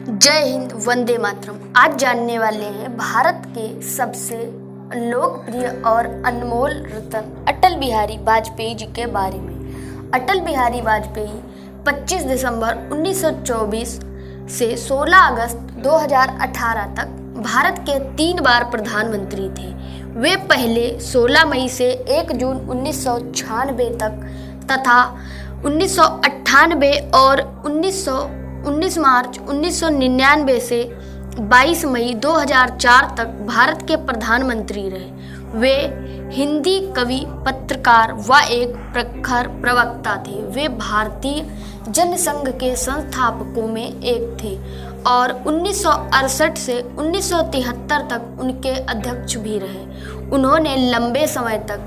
जय हिंद, वंदे मातरम। आज जानने वाले हैं भारत के सबसे लोकप्रिय और अनमोल रत्न अटल बिहारी वाजपेयी जी के बारे में। अटल बिहारी वाजपेयी 25 दिसंबर 1924 से 16 अगस्त 2018 तक भारत के 3 बार प्रधानमंत्री थे। वे पहले 16 मई से 1 जून 1996 तक तथा 1998 और 19 मार्च 1999 से 22 मई 2004 तक भारत के प्रधानमंत्री रहे। वे हिंदी कवि, पत्रकार व एक प्रखर प्रवक्ता थे। वे भारतीय जनसंघ के संस्थापकों में एक थे और 1968 से 1973 तक उनके अध्यक्ष भी रहे। उन्होंने लंबे समय तक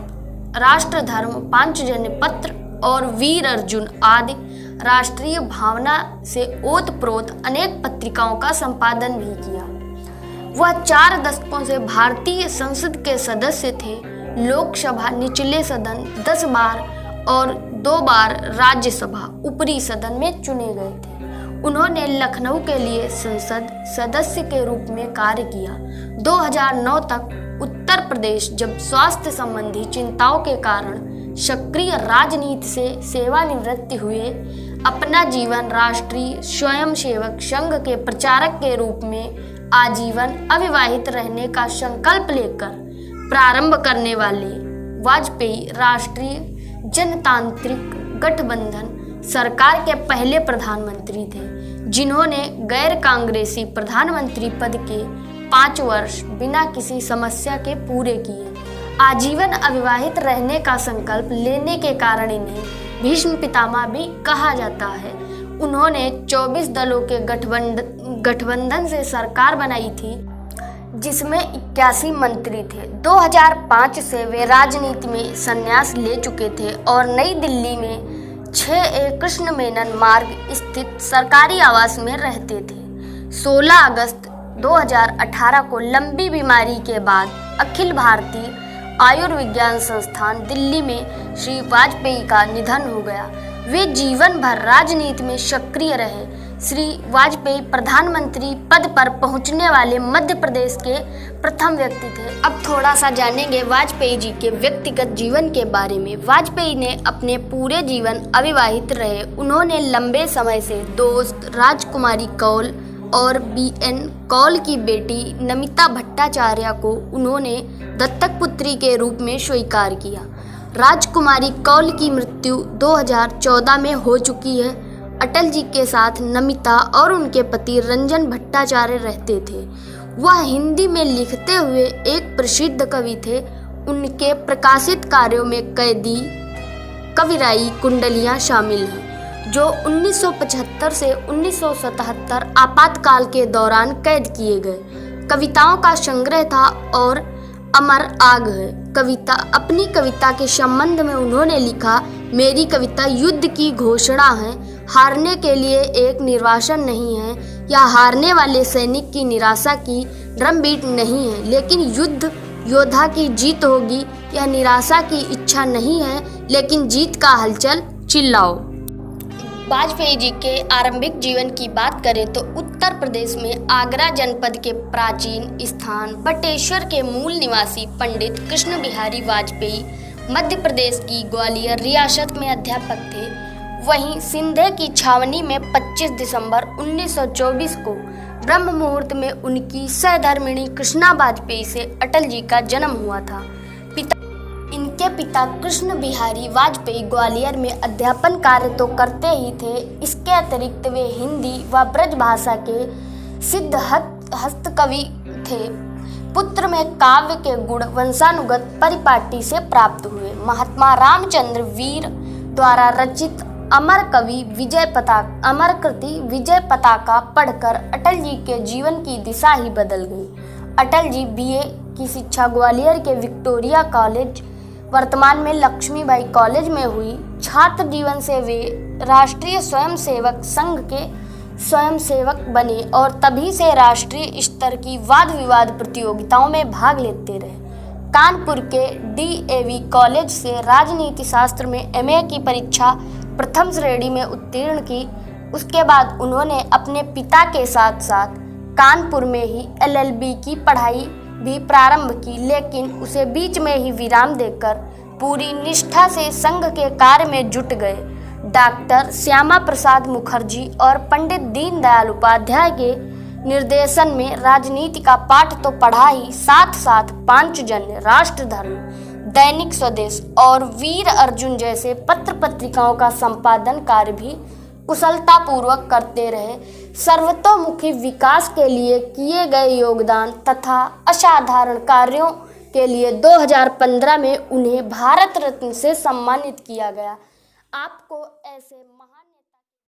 राष्ट्रधर्म, पांचजन्य पत्र और वीर अर्जुन आदि राष्ट्रीय भावना से ओतप्रोत अनेक पत्रिकाओं का संपादन भी किया। वह 4 दशकों से भारतीय संसद के सदस्य थे। लोकसभा निचले सदन 10 बार और 2 बार राज्यसभा ऊपरी सदन में चुने गए थे। उन्होंने लखनऊ के लिए संसद सदस्य के रूप में कार्य किया। 2009 तक उत्तर प्रदेश जब स्वास्थ्य संबंधी चिंताओं के कारण सक्रिय राजनीति से सेवानिवृत्त हुए, अपना जीवन राष्ट्रीय स्वयंसेवक संघ के प्रचारक के रूप में आजीवन अविवाहित रहने का संकल्प लेकर प्रारंभ करने वाले वाजपेयी राष्ट्रीय जनतांत्रिक गठबंधन सरकार के पहले प्रधानमंत्री थे, जिन्होंने गैर कांग्रेसी प्रधानमंत्री पद के 5 वर्ष बिना किसी समस्या के पूरे किए। आजीवन अविवाहित रहने का संकल्प लेने के कारण इन्हें भीष्म पितामह भी कहा जाता है। उन्होंने 24 दलों के गठबंधन से सरकार बनाई थी, जिसमें 81 मंत्री थे। 2005 से वे राजनीति में संन्यास ले चुके थे और नई दिल्ली में 6A कृष्ण मेनन मार्ग स्थित सरकारी आवास में रहते थे। 16 अगस्त 2018 को लंबी बीमारी के बाद अखिल भारतीय आयुर्विज्ञान संस्थान दिल्ली में श्री वाजपेयी का निधन हो गया। वे जीवन भर राजनीति में सक्रिय रहे। श्री वाजपेयी प्रधानमंत्री पद पर पहुंचने वाले मध्य प्रदेश के प्रथम व्यक्ति थे। अब थोड़ा सा जानेंगे वाजपेयी जी के व्यक्तिगत जीवन के बारे में। वाजपेयी ने अपने पूरे जीवन अविवाहित रहे। उन्होंने लंबे समय से दोस्त राजकुमारी कौल और BN कौल की बेटी नमिता भट्टाचार्य को उन्होंने दत्तक पुत्री के रूप में स्वीकार किया। राजकुमारी कौल की मृत्यु 2014 में हो चुकी है। अटल जी के साथ नमिता और उनके पति रंजन भट्टाचार्य रहते थे। वह हिंदी में लिखते हुए एक प्रसिद्ध कवि थे। उनके प्रकाशित कार्यों में कैदी, कविराई, कुंडलियां शामिल हैं, जो 1975 से 1977 आपातकाल के दौरान कैद किए गए कविताओं का संग्रह था और अमर आग है। अपनी कविता के संबंध में उन्होंने लिखा, मेरी कविता युद्ध की घोषणा है, हारने के लिए एक निर्वासन नहीं है, या हारने वाले सैनिक की निराशा की ड्रमबीट नहीं है, लेकिन युद्ध योद्धा की जीत होगी। यह निराशा की इच्छा नहीं है, लेकिन जीत का हलचल चिल्लाओ। वाजपेयी जी के आरंभिक जीवन की बात करें तो उत्तर प्रदेश में आगरा जनपद के प्राचीन स्थान बटेश्वर के मूल निवासी पंडित कृष्ण बिहारी वाजपेयी मध्य प्रदेश की ग्वालियर रियासत में अध्यापक थे। वहीं सिंधे की छावनी में 25 दिसंबर 1924 को ब्रह्म मुहूर्त में उनकी सहधर्मिणी कृष्णा वाजपेयी से अटल जी का जन्म हुआ था। इनके पिता कृष्ण बिहारी वाजपेयी ग्वालियर में अध्यापन कार्य तो करते ही थे, इसके अतिरिक्त वे हिंदी व ब्रज भाषा के सिद्ध हस्तकवि थे। पुत्र में काव्य के गुण वंशानुगत परिपाटी से प्राप्त हुए। महात्मा रामचंद्र वीर द्वारा रचित अमर कृति विजय पताका पढ़कर अटल जी के जीवन की दिशा ही बदल गई। अटल जी BA की शिक्षा ग्वालियर के विक्टोरिया कॉलेज, वर्तमान में लक्ष्मीबाई कॉलेज में हुई। छात्र जीवन से वे राष्ट्रीय स्वयंसेवक संघ के स्वयंसेवक बने और तभी से राष्ट्रीय स्तर की वाद विवाद प्रतियोगिताओं में भाग लेते रहे। कानपुर के DAV कॉलेज से राजनीति शास्त्र में MA की परीक्षा प्रथम श्रेणी में उत्तीर्ण की। उसके बाद उन्होंने अपने पिता के साथ साथ कानपुर में ही LLB की पढ़ाई भी प्रारंभ की, लेकिन उसे बीच में ही विराम देकर पूरी निष्ठा से संघ के कार्य में जुट गए। डॉक्टर श्यामा प्रसाद मुखर्जी और पंडित दीनदयाल उपाध्याय के निर्देशन में राजनीति का पाठ तो पढ़ा ही, साथ साथ पांचजन्य, राष्ट्रधर्म, दैनिक स्वदेश और वीर अर्जुन जैसे पत्र पत्रिकाओं का संपादन कार्य भी कुशलतापूर्वक करते रहे। सर्वतोमुखी विकास के लिए किए गए योगदान तथा असाधारण कार्यों के लिए 2015 में उन्हें भारत रत्न से सम्मानित किया गया। आपको ऐसे